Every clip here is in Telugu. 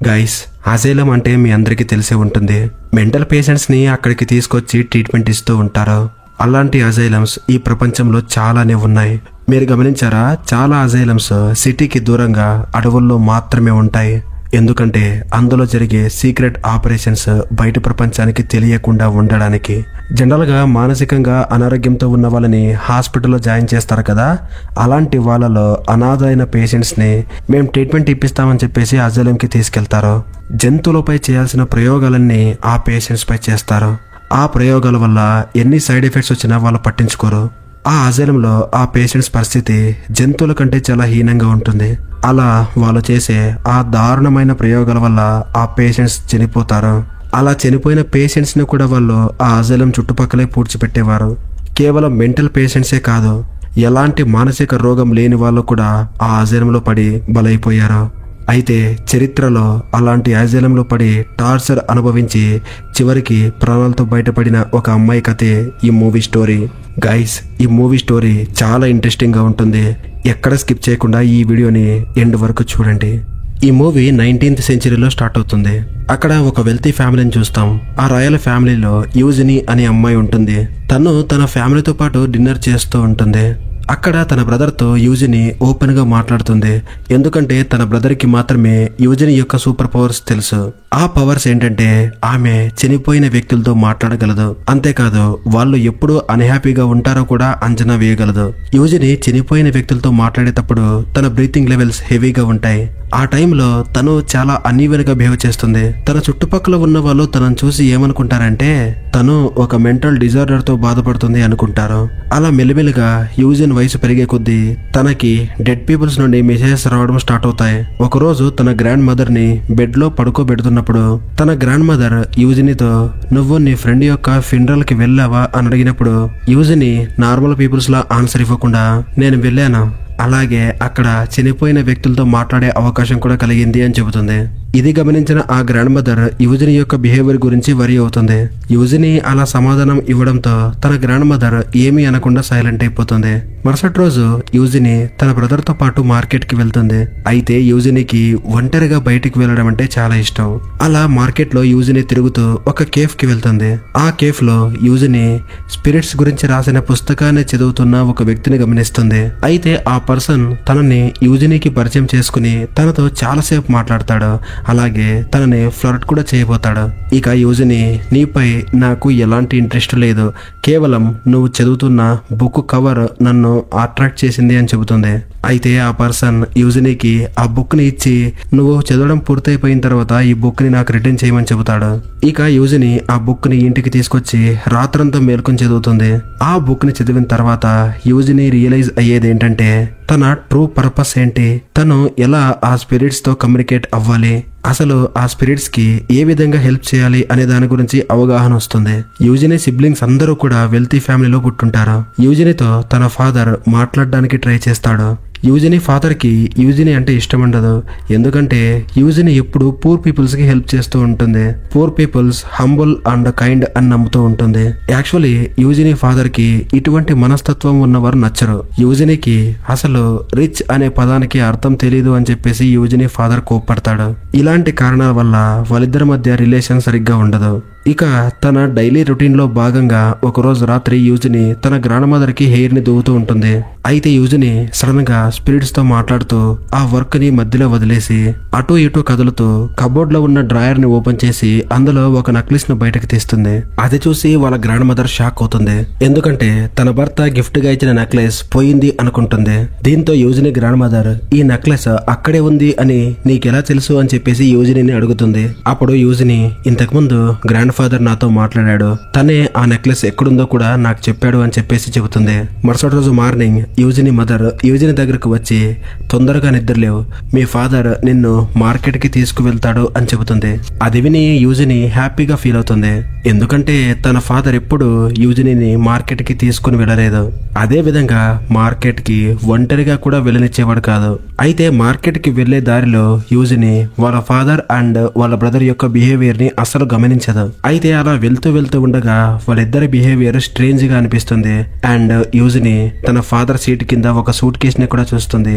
గైస్, అజైలం అంటే మీ అందరికీ తెలిసే ఉంటుంది. మెంటల్ పేషెంట్స్ ని అక్కడికి తీసుకొచ్చి ట్రీట్మెంట్ ఇస్తూ ఉంటారు. అలాంటి అజైలమ్స్ ఈ ప్రపంచంలో చాలానే ఉన్నాయి. మీరు గమనించారా, చాలా అజైలమ్స్ సిటీకి దూరంగా అడవుల్లో మాత్రమే ఉంటాయి. ఎందుకంటే అందులో జరిగే సీక్రెట్ ఆపరేషన్స్ బయట ప్రపంచానికి తెలియకుండా ఉండడానికి. జనరల్గా మానసికంగా అనారోగ్యంతో ఉన్న వాళ్ళని హాస్పిటల్లో జాయిన్ చేస్తారు కదా, అలాంటి వాళ్ళలో అనాథ అయిన పేషెంట్స్ని మేము ట్రీట్మెంట్ ఇప్పిస్తామని చెప్పేసి అజైలంకి తీసుకెళ్తారు. జంతువులపై చేయాల్సిన ప్రయోగాలన్నీ ఆ పేషెంట్స్ పై చేస్తారు. ఆ ప్రయోగాల వల్ల ఎన్ని సైడ్ ఎఫెక్ట్స్ వచ్చినా వాళ్ళు పట్టించుకోరు. ఆ అజైలంలో ఆ పేషెంట్స్ పరిస్థితి జంతువుల కంటే చాలా హీనంగా ఉంటుంది. అలా వాళ్ళు చేసే ఆ దారుణమైన ప్రయోగాల వల్ల ఆ పేషెంట్స్ చనిపోతారు. అలా చనిపోయిన పేషెంట్స్ ని కూడా వాళ్ళు ఆ అజైలం చుట్టుపక్కలే పూడ్చిపెట్టేవారు. కేవలం మెంటల్ పేషెంట్సే కాదు, ఎలాంటి మానసిక రోగం లేని వాళ్ళు కూడా ఆ అజైలంలో పడి బలైపోయారు. అయితే చరిత్రలో అలాంటి అజైలంలో పడి టార్చర్ అనుభవించి చివరికి ప్రాణాలతో బయటపడిన ఒక అమ్మాయి కథే ఈ మూవీ స్టోరీ. గైస్, ఈ మూవీ స్టోరీ చాలా ఇంట్రెస్టింగ్ గా ఉంటుంది. ఎక్కడ స్కిప్ చేయకుండా ఈ వీడియోని ఎండ్ వరకు చూడండి. ఈ మూవీ 19th సెంచరీలో స్టార్ట్ అవుతుంది. అక్కడ ఒక వెల్తీ ఫ్యామిలీని చూస్తాం. ఆ రాయల్ ఫ్యామిలీలో యూజిని అనే అమ్మాయి ఉంటుంది. తను తన ఫ్యామిలీతో పాటు డిన్నర్ చేస్తూ ఉంటుంది. అక్కడ తన బ్రదర్తో యూజిని ఓపెన్ గా మాట్లాడుతుంది. ఎందుకంటే తన బ్రదర్ కి మాత్రమే యూజిని యొక్క సూపర్ పవర్స్ తెలుసు. ఆ పవర్స్ ఏంటంటే ఆమె చనిపోయిన వ్యక్తులతో మాట్లాడగలదు. అంతేకాదు వాళ్ళు ఎప్పుడు అన్హ్యాపీగా ఉంటారో కూడా అంచనా వేయగలదు. యూజిని చనిపోయిన వ్యక్తులతో మాట్లాడేటప్పుడు తన బ్రీతింగ్ లెవెల్స్ హెవీగా ఉంటాయి. ఆ టైంలో తను చాలా అన్ఈవెన్ గా బిహేవ్ చేస్తుంది. తన చుట్టుపక్కల ఉన్న వాళ్ళు తనను చూసి ఏమనుకుంటారంటే తను ఒక మెంటల్ డిజార్డర్ తో బాధపడుతుంది అనుకుంటారు. అలా మెల్లిమెల్లిగా యూజిన్ వయసు పెరిగే కొద్దీ తనకి డెడ్ పీపుల్స్ నుండి మెసేజెస్ రావడం స్టార్ట్ అవుతాయి. ఒకరోజు తన గ్రాండ్ మదర్ ని బెడ్ లో పడుకోబెడుతున్నప్పుడు తన గ్రాండ్ మదర్ యూజినితో నువ్వు నీ ఫ్రెండ్ యొక్క ఫినరల్ కి వెళ్ళావా అని అడిగినప్పుడు యూజిని నార్మల్ పీపుల్స్ లా ఆన్సర్ ఇవ్వకుండా నేను వెళ్ళాను, అలాగే అక్కడ చనిపోయిన వ్యక్తులతో మాట్లాడే అవకాశం కూడా కలిగింది అని చెబుతుంది. ఇది గమనించిన ఆ గ్రాండ్ మదర్ యూజిని యొక్క బిహేవియర్ గురించి వరి అవుతుంది. యూజిని అలా సమాధానం ఇవ్వడంతో తన గ్రాండ్ మదర్ ఏమీ అనకుండా సైలెంట్ అయిపోతుంది. మరుసటి రోజు యూజిని తన బ్రదర్ తో పాటు మార్కెట్ కి వెళ్తుంది. అయితే యూజినికి ఒంటరిగా బయటికి వెళ్ళడం అంటే చాలా ఇష్టం. అలా మార్కెట్ లో యూజిని తిరుగుతూ ఒక కేఫ్ కి వెళ్తుంది. ఆ కేఫ్ లో యూజిని స్పిరిట్స్ గురించి రాసిన పుస్తకాన్ని చదువుతున్న ఒక వ్యక్తిని గమనిస్తుంది. అయితే ఆ పర్సన్ తనని యూజినికి పరిచయం చేసుకుని తనతో చాలాసేపు మాట్లాడతాడు. అలాగే తనని ఫ్లర్ట్ కూడా చేయబోతాడు. ఇక యూజిని నీపై నాకు ఎలాంటి ఇంట్రెస్ట్ లేదు, కేవలం నువ్వు చదువుతున్న బుక్ కవర్ నన్ను అట్రాక్ట్ చేసింది అని చెబుతుంది. అయితే ఆ పర్సన్ యూజినికి ఆ బుక్ ని ఇచ్చి నువ్వు చదవడం పూర్తయిపోయిన తర్వాత ఈ బుక్ ని నాకు రిటర్న్ చేయమని చెబుతాడు. ఇక యూజిని ఆ బుక్ ని ఇంటికి తీసుకొచ్చి రాత్రంతా మేల్కొని చదువుతుంది. ఆ బుక్ ని చదివిన తర్వాత యూజిని రియలైజ్ అయ్యేది ఏంటంటే తన ట్రూ పర్పస్ ఏంటి, తను ఎలా ఆ స్పిరిట్స్ తో కమ్యూనికేట్ అవ్వాలి, అసలు ఆ స్పిరిట్స్ కి ఏ విధంగా హెల్ప్ చేయాలి అనే దాని గురించి అవగాహన వస్తుంది. యూజిని సిబ్లింగ్స్ అందరూ కూడా వెల్తీ ఫ్యామిలీలో పుట్టుంటారు. యూజినితో తన ఫాదర్ మాట్లాడడానికి ట్రై చేస్తాడు. యూజిని ఫాదర్ కి యూజిని అంటే ఇష్టం ఉండదు. ఎందుకంటే యూజిని ఎప్పుడు పూర్ పీపుల్స్ కి హెల్ప్ చేస్తూ ఉంటుంది. Poor peoples humble and kind అని నమ్ముతూ ఉంటుంది. యాక్చువల్లీ యూజిని ఫాదర్ కి ఇటువంటి మనస్తత్వం ఉన్నవారు నచ్చరు. యూజినికి అసలు రిచ్ అనే పదానికి అర్థం తెలియదు అని చెప్పేసి యూజిని ఫాదర్ కోప్పడతాడు. ఇలాంటి కారణాల వల్ల వాళ్ళిద్దరి మధ్య రిలేషన్ సరిగ్గా ఉండదు. ఇక తన డైలీ రొటీన్ లో భాగంగా ఒకరోజు రాత్రి యూజిని తన గ్రాండ్ మదర్ కి హెయిర్ ని దువ్వుతూ ఉంటుంది. అయితే యూజిని సడన్ గా స్పిరిట్స్ తో మాట్లాడుతూ ఆ వర్క్ ని మధ్యలో వదిలేసి అటు ఇటు కదులుతూ కబోర్డ్ లో ఉన్న డ్రాయర్ ని ఓపెన్ చేసి అందులో ఒక నెక్లెస్ ను బయటకు తీస్తుంది. అది చూసి వాళ్ళ గ్రాండ్ మదర్ షాక్ అవుతుంది. ఎందుకంటే తన భర్త గిఫ్ట్ గా ఇచ్చిన నెక్లెస్ పోయింది అనుకుంటుంది. దీంతో యూజిని గ్రాండ్ మదర్ ఈ నెక్లెస్ అక్కడే ఉంది అని నీకెలా తెలుసు అని చెప్పేసి యూజిని అడుగుతుంది. అప్పుడు యూజిని ఇంతకు ముందు గ్రాండ్ ఫాదర్ నాతో మాట్లాడాడు, తనే ఆ నెక్లెస్ ఎక్కడుందో కూడా నాకు చెప్పాడు అని చెప్పేసి చెబుతుంది. మరుసటి రోజు మార్నింగ్ యూజిని మదర్ యూజిని దగ్గరకు వచ్చి తొందరగా నిద్రలేవు, మీ ఫాదర్ నిన్ను మార్కెట్ కి తీసుకువెళ్తాడు అని చెబుతుంది. అది విని యూజిని హ్యాపీగా ఫీల్ అవుతుంది. ఎందుకంటే తన ఫాదర్ ఎప్పుడు యూజిని మార్కెట్ కి తీసుకుని వెళ్ళలేదు. అదే విధంగా మార్కెట్ కి ఒంటరిగా కూడా వెళ్ళనిచ్చేవాడు కాదు. అయితే మార్కెట్ కి వెళ్లే దారిలో యూజిని వాళ్ళ ఫాదర్ అండ్ వాళ్ళ బ్రదర్ యొక్క బిహేవియర్ ని అసలు గమనించదు. అయితే అలా వెళ్తూ వెళ్తూ ఉండగా వాళ్ళిద్దరి బిహేవియర్ స్ట్రేంజ్ గా అనిపిస్తుంది. అండ్ యూజిని తన ఫాదర్ సీట్ కింద ఒక సూట్ కేస్ ని కూడా చూస్తుంది.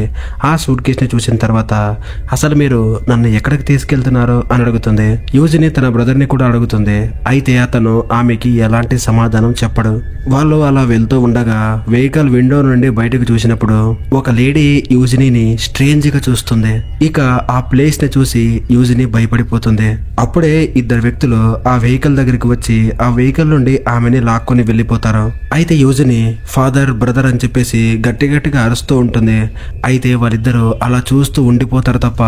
ఆ సూట్ కేస్ ని చూసిన తర్వాత అసలు మీరు నన్ను ఎక్కడికి తీసుకెళ్తున్నారు అని అడుగుతుంది. యూజిని తన బ్రదర్ ని కూడా అడుగుతుంది. అయితే అతను ఆమెకి ఎలాంటి సమాధానం చెప్పడు. వాళ్ళు అలా వెళ్తూ ఉండగా వెహికల్ విండో నుండి బయటకు చూసినప్పుడు ఒక లేడీ యూజిని స్ట్రేంజ్ గా చూస్తుంది. ఇక ఆ ప్లేస్ ని చూసి యూజిని భయపడిపోతుంది. అప్పుడే ఇద్దరు వ్యక్తులు ఆ వెహికల్ దగ్గరికి వచ్చి ఆ వెహికల్ నుండి ఆమెని లాక్కొని వెళ్లిపోతారు. అయితే యూజిని ఫాదర్ బ్రదర్ అని చెప్పేసి గట్టి గట్టిగా అరుస్తూ ఉంటుంది. అయితే వాళ్ళిద్దరూ అలా చూస్తూ ఉండిపోతారు తప్ప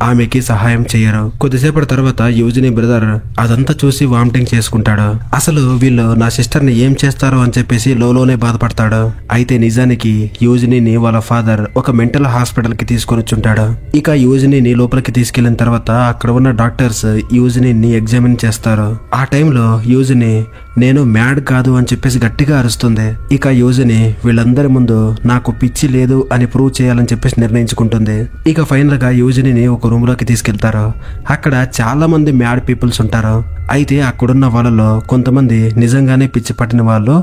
ఆమెకి సహాయం చేయరు. కొద్దిసేపటి తర్వాత యూజిని బ్రదర్ అదంతా చూసి వామిటింగ్ చేసుకుంటాడు. అసలు వీళ్ళు నా సిస్టర్ ని ఏం చేస్తారు అని చెప్పేసి లోలోనే బాధపడతాడు. అయితే నిజానికి యూజిని వాళ్ళ ఫాదర్ ఒక మెంటల్ హాస్పిటల్ కి తీసుకొని వచ్చుంటాడు. ఇక యూజిని లోపలికి తీసుకెళ్లిన తర్వాత అక్కడ ఉన్న డాక్టర్స్ యూజిని ఎగ్జామిన్ చేస్తారు. ఆ టైంలో యూజిని నేను మ్యాడ్ కాదు అని చెప్పేసి గట్టిగా అరుస్తుంది. ఇక యూజిని వీళ్ళందరి ముందు నాకు పిచ్చి లేదు అని ప్రూవ్ చేయాలని చెప్పేసి నిర్ణయించుకుంటుంది. ఇక ఫైనల్ గా యూజిని ఒక రూమ్ లోకి తీసుకెళ్తారు. అక్కడ చాలా మంది మ్యాడ్ పీపుల్స్ ఉంటారు. అయితే అక్కడున్న వాళ్ళలో కొంతమంది నిజంగానే పిచ్చి పట్టిన వాళ్ళు,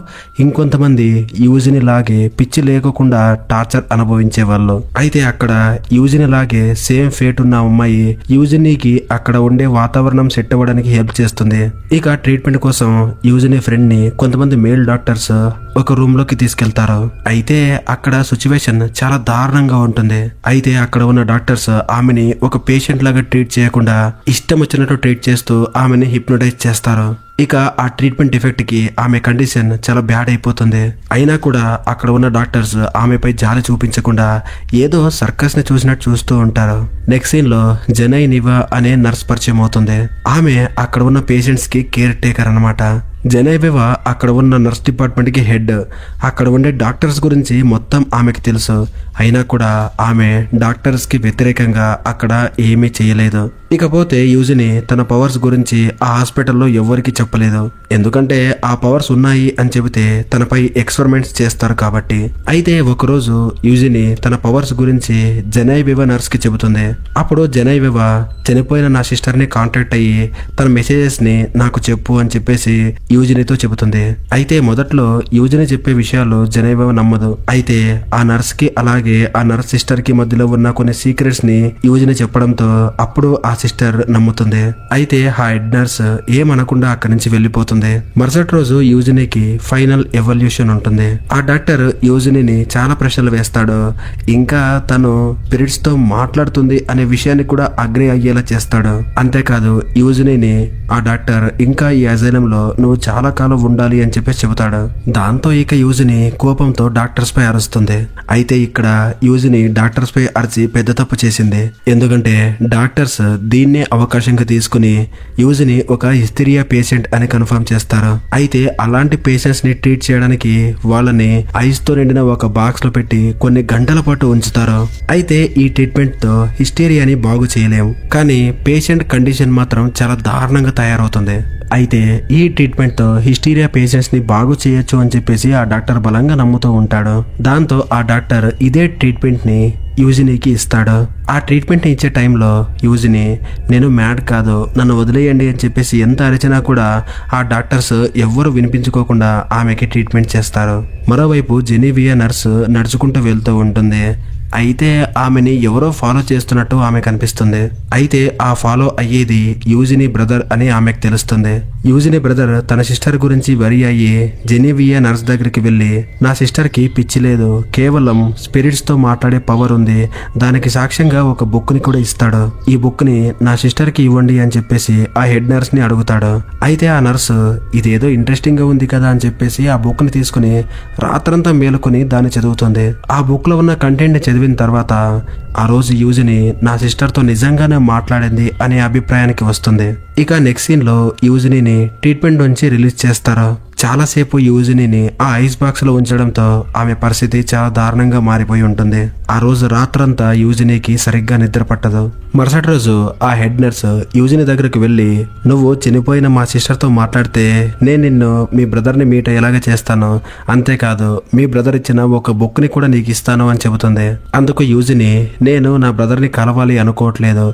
ఇంకొంతమంది యూజిని లాగే పిచ్చి లేకుండా టార్చర్ అనుభవించే వాళ్ళు. అయితే అక్కడ యూజిని లాగే సేమ్ ఫేట్ ఉన్న అమ్మాయి యూజినికి అక్కడ ఉండే వాతావరణం సెట్ అవ్వడానికి హెల్ప్ చేస్తుంది. ఇక ట్రీట్మెంట్ కోసం యూజిని ఫ్రెండ్ ని కొంతమంది మేల్ డాక్టర్స్ ఒక రూమ్ లోకి తీసుకెళ్తారు. అయితే అక్కడ సిచ్యువేషన్ చాలా దారుణంగా ఉంటుంది. అయితే అక్కడ ఉన్న డాక్టర్స్ ఆమెని ఒక పేషెంట్ లాగా ట్రీట్ చేయకుండా ఇష్టం వచ్చినట్టు ట్రీట్ చేస్తూ ఆమెని హిప్నోటైజ్ చేస్తారు. ఇక ఆ ట్రీట్మెంట్ ఎఫెక్ట్ కి ఆమె కండిషన్ చాలా బ్యాడ్ అయిపోతుంది. అయినా కూడా అక్కడ ఉన్న డాక్టర్స్ ఆమెపై జాలి చూపించకుండా ఏదో సర్కస్ ని చూసినట్టు చూస్తూ ఉంటారు. నెక్స్ట్ సీన్ లో జనై నివా అనే నర్స్ పరిచయం అవుతుంది. ఆమె అక్కడ ఉన్న పేషెంట్స్ కి కేర్ టేకర్ అన్నమాట. జెనైవెవా అక్కడ ఉన్న నర్స్ డిపార్ట్మెంట్ కి హెడ్. అక్కడ ఉండే డాక్టర్స్ గురించి మొత్తం ఆమెకి తెలుసు. అయినా కూడా ఆమె డాక్టర్స్ కి వ్యతిరేకంగా అక్కడ ఏమీ చేయలేదు. ఇకపోతే యూజిని తన పవర్స్ గురించి ఆ హాస్పిటల్లో ఎవరికి చెప్పలేదు. ఎందుకంటే ఆ పవర్స్ ఉన్నాయి అని చెబితే తనపై ఎక్స్పెరిమెంట్స్ చేస్తారు కాబట్టి. అయితే ఒకరోజు యూజిని తన పవర్స్ గురించి జెనైవెవా నర్స్ కి చెబుతుంది. అప్పుడు జెనైవెవా చనిపోయిన నా సిస్టర్ ని కాంటాక్ట్ అయ్యి తన మెసేజెస్ ని నాకు చెప్పు అని చెప్పేసి యూజినితో చెబుతుంది. అయితే మొదట్లో యూజిని చెప్పే విషయాలు జెనైవెవా నమ్మదు. అయితే ఆ నర్స్ కి అలాగే ఆ నర్స్ సిస్టర్ కి మధ్యలో ఉన్న కొన్ని సీక్రెట్స్ ని యూజిని చెప్పడంతో అప్పుడు ఆ సిస్టర్ నమ్ముతుంది. అయితే ఆ హెడ్ నర్స్ ఏమనకుండా అక్కడి నుంచి వెళ్లిపోతుంది. మరుసటి రోజు యూజినికి ఫైనల్ ఎవల్యూషన్ ఉంటుంది. ఆ డాక్టర్ యూజిని చాలా ప్రశ్నలు వేస్తాడు. ఇంకా తను స్పిరిట్స్ తో మాట్లాడుతుంది అనే విషయాన్ని కూడా అగ్రి అయ్యేలా చేస్తాడు. అంతేకాదు యూజిని ఆ డాక్టర్ ఇంకా ఈ అజైలంలో నువ్వు చాలా కాలం ఉండాలి అని చెప్పేసి చెబుతాడు. దాంతో ఇక యూజిని కోపంతో డాక్టర్స్ పై అరుస్తుంది. అయితే ఇక్కడ యూజిని డాక్టర్స్ పై అరిచి పెద్ద తప్పు చేసింది. ఎందుకంటే డాక్టర్స్ దీన్నే అవకాశంగా తీసుకుని యూజిని ఒక హిస్టీరియా పేషెంట్ అని కన్ఫర్మ్ చేస్తారు. అయితే అలాంటి పేషెంట్స్ ని ట్రీట్ చేయడానికి వాళ్ళని ఐస్ తో నిండిన ఒక బాక్స్ లో పెట్టి కొన్ని గంటల పాటు ఉంచుతారు. అయితే ఈ ట్రీట్మెంట్ తో హిస్టీరియాని బాగు చేయలేం, కానీ పేషెంట్ కండిషన్ మాత్రం చాలా దారుణంగా తయారవుతుంది. అయితే ఈ ట్రీట్మెంట్ తో హిస్టీరియా పేషెంట్స్ ని బాగు చేయొచ్చు అని చెప్పేసి ఆ డాక్టర్ బలంగా నమ్ముతూ ఉంటాడు. దాంతో ఆ డాక్టర్ ఇదే ట్రీట్మెంట్ ని యూజినికి ఇస్తాడు. ఆ ట్రీట్మెంట్ ని ఇచ్చే టైంలో యూజిని నేను మ్యాడ్ కాదు, నన్ను వదిలేయండి అని చెప్పేసి ఎంత అరిచినా కూడా ఆ డాక్టర్స్ ఎవ్వరు వినిపించుకోకుండా ఆమెకి ట్రీట్మెంట్ చేస్తారు. మరోవైపు జెనీవియా నర్సు నడుచుకుంటూ వెళ్తూ ఉంటుంది. అయితే ఆమెని ఎవరో ఫాలో చేస్తున్నట్టు ఆమె కనిపిస్తుంది. అయితే ఆ ఫాలో అయ్యేది యూజిని బ్రదర్ అని ఆమెకు తెలుస్తుంది. యూజిని బ్రదర్ తన సిస్టర్ గురించి వరి అయ్యి జెనీవియా నర్స్ దగ్గరికి వెళ్లి నా సిస్టర్ కి పిచ్చి లేదు, కేవలం స్పిరిట్స్ తో మాట్లాడే పవర్ ఉంది, దానికి సాక్ష్యంగా ఒక బుక్ ని కూడా ఇస్తాడు. ఈ బుక్ ని నా సిస్టర్ కి ఇవ్వండి అని చెప్పేసి ఆ హెడ్ నర్స్ ని అడుగుతాడు. అయితే ఆ నర్సు ఇదేదో ఇంట్రెస్టింగ్ గా ఉంది కదా అని చెప్పేసి ఆ బుక్ ని తీసుకుని రాత్రంతా మేలుకొని దాన్ని చదువుతుంది. ఆ బుక్ లో ఉన్న కంటెంట్ ని చదివిన తర్వాత ఆ రోజు యూజిని నా సిస్టర్ తో నిజంగానే మాట్లాడింది అనే అభిప్రాయానికి వస్తుంది. ఇక నెక్స్ట్ సీన్ లో యూజిని ట్రీట్మెంట్ నుంచి రిలీజ్ చేస్తారు. చాలాసేపు యూజినీని ఆ ఐస్ బాక్స్ లో ఉంచడంతో ఆమె పరిస్థితి చాలా దారుణంగా మారిపోయి ఉంటుంది. ఆ రోజు రాత్రంతా యూజినీకి సరిగ్గా నిద్ర పట్టదు. మరుసటి రోజు ఆ హెడ్ నర్స్ యూజిని దగ్గరకు వెళ్లి, నువ్వు చనిపోయిన మా సిస్టర్ తో మాట్లాడితే నేను నిన్ను మీ బ్రదర్ ని మీట్ అయ్యేలాగా చేస్తాను, అంతేకాదు మీ బ్రదర్ ఇచ్చిన ఒక బుక్ ని కూడా నీకు ఇస్తాను అని చెబుతుంది. అందుకు యూజిని, నేను నా బ్రదర్ ని కలవాలి అనుకోవట్లేదు,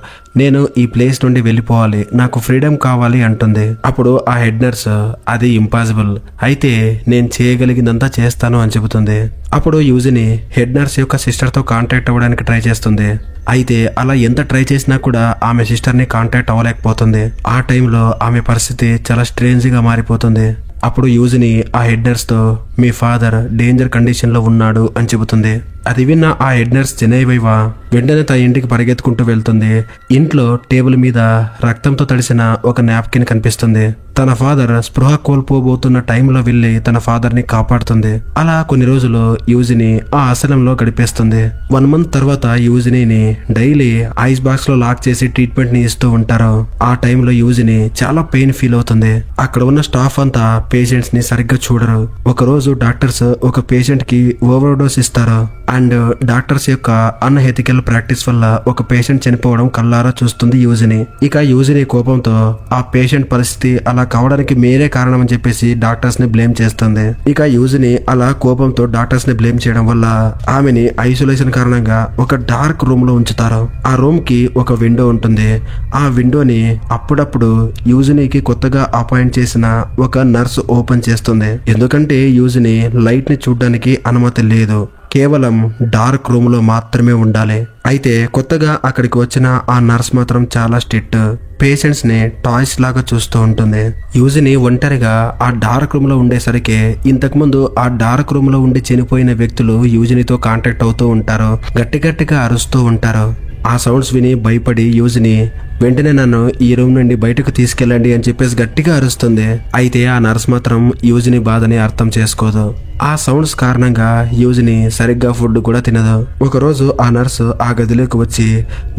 నేను ఈ ప్లేస్ నుండి వెళ్ళిపోవాలి, నాకు ఫ్రీడమ్ కావాలి అంటుంది. అప్పుడు ఆ హెడ్ నర్స్, అది ఇంపాసిబుల్, అయితే నేను చేయగలిగిందంతా చేస్తాను అని చెబుతుంది. అప్పుడు యూజిని హెడ్ నర్స్ యొక్క సిస్టర్ తో కాంటాక్ట్ అవ్వడానికి ట్రై చేస్తుంది. అయితే అలా ఎంత ట్రై చేసినా కూడా ఆమె సిస్టర్ ని కాంటాక్ట్ అవ్వలేకపోతుంది. ఆ టైంలో ఆమె పరిస్థితి చాలా స్ట్రేంజ్ గా మారిపోతుంది. అప్పుడు యూజిని ఆ హెడ్ నర్స్ తో, మీ ఫాదర్ డేంజర్ కండిషన్ లో ఉన్నాడు అని చెబుతుంది. అది విన్న ఆ హెడ్ నర్స్ జెనేవివా వెంటనే తన ఇంటికి పరిగెత్తుకుంటూ వెళ్తుంది. ఇంట్లో టేబుల్ మీద రక్తంతో తడిసిన ఒక నాప్కిన్ కనిపిస్తుంది. తన ఫాదర్ స్పృహ కోల్పోబోతున్న టైంలో వెళ్లి తన ఫాదర్ ని కాపాడుతుంది. అలా కొన్ని రోజులు యూజిని ఆ ఆశ్రమంలో గడిపేస్తుంది. 1 month తర్వాత యూజినీని డైలీ ఐస్ బాక్స్ లో లాక్ చేసి ట్రీట్మెంట్ ని ఇస్తూ ఉంటారు. ఆ టైంలో యూజిని చాలా పెయిన్ ఫీల్ అవుతుంది. అక్కడ ఉన్న స్టాఫ్ అంతా పేషెంట్స్ ని సరిగ్గా చూడరు. ఒక రోజు డాక్టర్స్ ఒక పేషెంట్ కి ఓవర్ డోస్ ఇస్తారు. అండ్ డాక్టర్స్ యొక్క అన్ఎథికల్ ప్రాక్టీస్ వల్ల ఒక పేషెంట్ చనిపోవడం కల్లారా చూస్తుంది యూజిని. ఇక యూజిని కోపంతో ఆ పేషెంట్ పరిస్థితి అలా కావడానికి మీరే కారణం అని చెప్పేసి డాక్టర్స్ ని బ్లేమ్ చేస్తుంది. ఇక యూజిని అలా కోపంతో డాక్టర్స్ ని బ్లేమ్ చేయడం వల్ల ఆమెని ఐసోలేషన్ కారణంగా ఒక డార్క్ రూమ్ లో ఉంచుతారు. ఆ రూమ్ కి ఒక విండో ఉంటుంది. ఆ విండోని అప్పుడప్పుడు యూజినికి కొత్తగా అపాయింట్ చేసిన ఒక నర్స్ ఓపెన్ చేస్తుంది. ఎందుకంటే యూజిని లైట్ ని చూడడానికి అనుమతి లేదు, కేవలం డార్క్ రూమ్ లో మాత్రమే ఉండాలి. అయితే కొత్తగా అక్కడికి వచ్చిన ఆ నర్స్ మాత్రం చాలా స్ట్రిక్ట్, పేషెంట్స్ ని టాయ్స్ లాగా చూస్తూ ఉంటుంది. యూజిని ఒంటరిగా ఆ డార్క్ రూమ్ లో ఉండేసరికి ఇంతకు ముందు ఆ డార్క్ రూమ్ లో ఉండి చనిపోయిన వ్యక్తులు యూజినితో కాంటాక్ట్ అవుతూ ఉంటారు, గట్టి గట్టిగా అరుస్తూ ఉంటారు. ఆ సౌండ్స్ విని భయపడి యూజిని వెంటనే నన్ను ఈ రూమ్ నుండి బయటకు తీసుకెళ్ళండి అని చెప్పేసి గట్టిగా అరుస్తుంది. అయితే ఆ నర్స్ మాత్రం యూజిని బాధని అర్థం చేసుకోదు. ఆ సౌండ్స్ కారణంగా యూజిని సరిగ్గా ఫుడ్ కూడా తినదు. ఒకరోజు ఆ నర్సు ఆ గదిలోకి వచ్చి,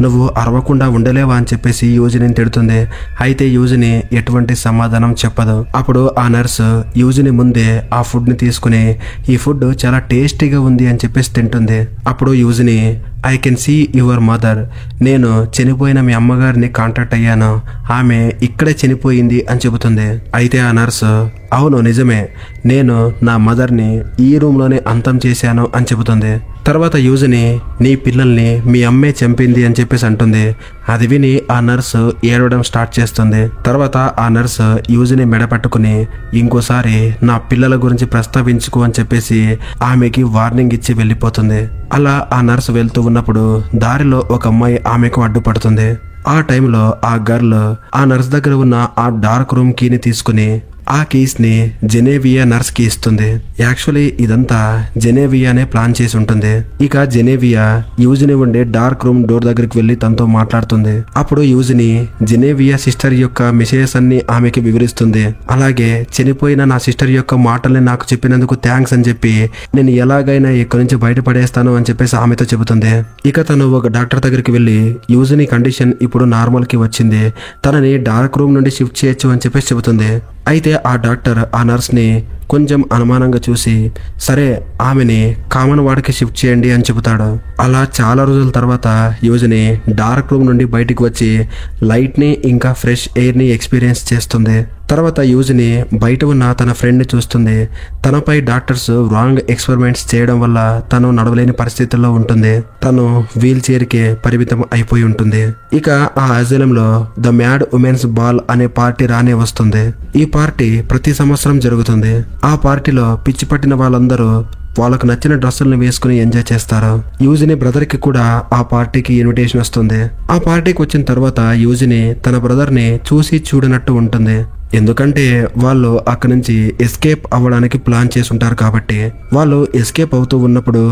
నువ్వు అరవకుండా ఉండలేవా అని చెప్పేసి యూజిని తిడుతుంది. అయితే యూజిని ఎటువంటి సమాధానం చెప్పదు. అప్పుడు ఆ నర్సు యూజిని ముందే ఆ ఫుడ్ ని తీసుకుని, ఈ ఫుడ్ చాలా టేస్టీగా ఉంది అని చెప్పేసి తింటుంది. అప్పుడు Eugenie, I can see your mother, నేను చనిపోయిన మీ అమ్మగారిని కాంటాక్ట్ అయ్యాను, ఆమె ఇక్కడే చనిపోయింది అని చెబుతుంది. అయితే ఆ నర్సు, అవును నిజమే, నేను నా మదర్ని ఈ రూమ్ లోనే అంతం చేశాను అని చెబుతుంది. తర్వాత యూజిని, నీ పిల్లల్ని మీ అమ్మే చంపింది అని చెప్పేసి అంటుంది. అది విని ఆ నర్సు ఏడవడం స్టార్ట్ చేస్తుంది. తర్వాత ఆ నర్సు యూజిని మెడ పట్టుకుని, ఇంకోసారి నా పిల్లల గురించి ప్రస్తావించుకో అని చెప్పేసి ఆమెకి వార్నింగ్ ఇచ్చి వెళ్ళిపోతుంది. అలా ఆ నర్సు వెళ్తూ ఉన్నప్పుడు దారిలో ఒక అమ్మాయి ఆమెకు అడ్డుపడుతుంది. ఆ టైంలో ఆ గర్ల్ ఆ నర్స్ దగ్గర ఉన్న ఆ డార్క్ రూమ్ కీని తీసుకుని ఆ కీస్ ని జెనేవియా నర్స్ కి ఇస్తుంది. యాక్చువల్లీ ఇదంతా జెనేవియానే ప్లాన్ చేసి ఉంటుంది. ఇక జెనేవియా యూజిని ఉండే డార్క్ రూమ్ డోర్ దగ్గరికి వెళ్లి తనతో మాట్లాడుతుంది. అప్పుడు యూజిని జెనేవియా సిస్టర్ యొక్క మెసేజెస్ అన్ని ఆమెకి వివరిస్తుంది. అలాగే చనిపోయిన నా సిస్టర్ యొక్క మాటల్ని నాకు చెప్పినందుకు థ్యాంక్స్ అని చెప్పి నేను ఎలాగైనా ఇక్కడి నుంచి బయటపడేస్తాను అని చెప్పేసి ఆమెతో చెబుతుంది. ఇక తను ఒక డాక్టర్ దగ్గరికి వెళ్లి యూజిని కండిషన్ ఇప్పుడు నార్మల్ కి వచ్చింది, తనని డార్క్ రూమ్ నుండి షిఫ్ట్ చేయొచ్చు అని చెప్పేసి చెబుతుంది. అయితే ఆ డాక్టర్ ఆ నర్స్ ని కొంచెం అనుమానంగా చూసి, సరే ఆమెని కామన్ వార్డ్కి షిఫ్ట్ చేయండి అని చెబుతాడు. అలా చాలా రోజుల తర్వాత యూజిని డార్క్ రూమ్ నుండి బయటికి వచ్చి లైట్ ని ఇంకా ఫ్రెష్ ఎయిర్ ని ఎక్స్పీరియన్స్ చేస్తుంది. తర్వాత యూజిని బయట ఉన్న తన ఫ్రెండ్ ని చూస్తుంది. తనపై డాక్టర్స్ రాంగ్ ఎక్స్పెరిమెంట్స్ చేయడం వల్ల తను నడవలేని పరిస్థితుల్లో ఉంటుంది. తను వీల్ చైర్ కి పరిమితం అయిపోయి ఉంటుంది. ఇక ఆ అజలంలో ద మ్యాడ్ ఉమెన్స్ బాల్ అనే పార్టీ రానే వస్తుంది. ఈ పార్టీ ప్రతి సంవత్సరం జరుగుతుంది. ఆ పార్టీలో పిచ్చి పట్టిన వాళ్ళందరూ వాళ్ళకు నచ్చిన డ్రెస్సులను వేసుకుని ఎంజాయ్ చేస్తారు. యూజిని బ్రదర్ కి కూడా ఆ పార్టీకి ఇన్విటేషన్ వస్తుంది. ఆ పార్టీకి వచ్చిన తర్వాత యూజిని తన బ్రదర్ ని చూసి చూడనట్టు ఉంటుంది. ఎందుకంటే వాళ్ళు అక్కడి నుంచి ఎస్కేప్ అవ్వడానికి ప్లాన్ చేసి ఉంటారు కాబట్టి. వాళ్ళు ఎస్కేప్ అవుతూ ఉన్నప్పుడు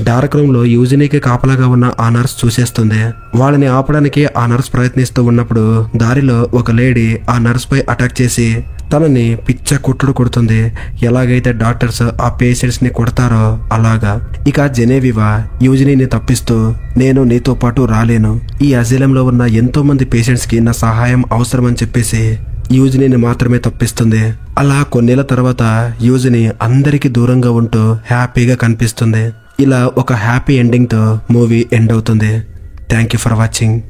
డార్క్ రూమ్ లో యూజినికి కాపలాగా ఉన్న ఆ నర్స్ చూసేస్తుంది. వాళ్ళని ఆపడానికి ఆ నర్స్ ప్రయత్నిస్తూ ఉన్నప్పుడు దారిలో ఒక లేడీ ఆ నర్స్ పై అటాక్ చేసి తనని పిచ్చ కొట్టుడు కొడుతుంది. ఎలాగైతే డాక్టర్స్ ఆ పేషెంట్స్ ని కొడతారో అలాగా. ఇక జెనేవివా యూజిని తప్పిస్తూ, నేను నీతో పాటు రాలేను, ఈ అజైలంలో ఉన్న ఎంతో మంది పేషెంట్స్ కి నా సహాయం అవసరం అని చెప్పేసి యూజినీని మాత్రమే తప్పిస్తుంది. అలా కొన్నేళ్ల తర్వాత యూజిని అందరికీ దూరంగా ఉంటూ హ్యాపీగా కనిపిస్తుంది. ఇలా ఒక హ్యాపీ ఎండింగ్తో మూవీ ఎండ్ అవుతుంది. Thank you for watching.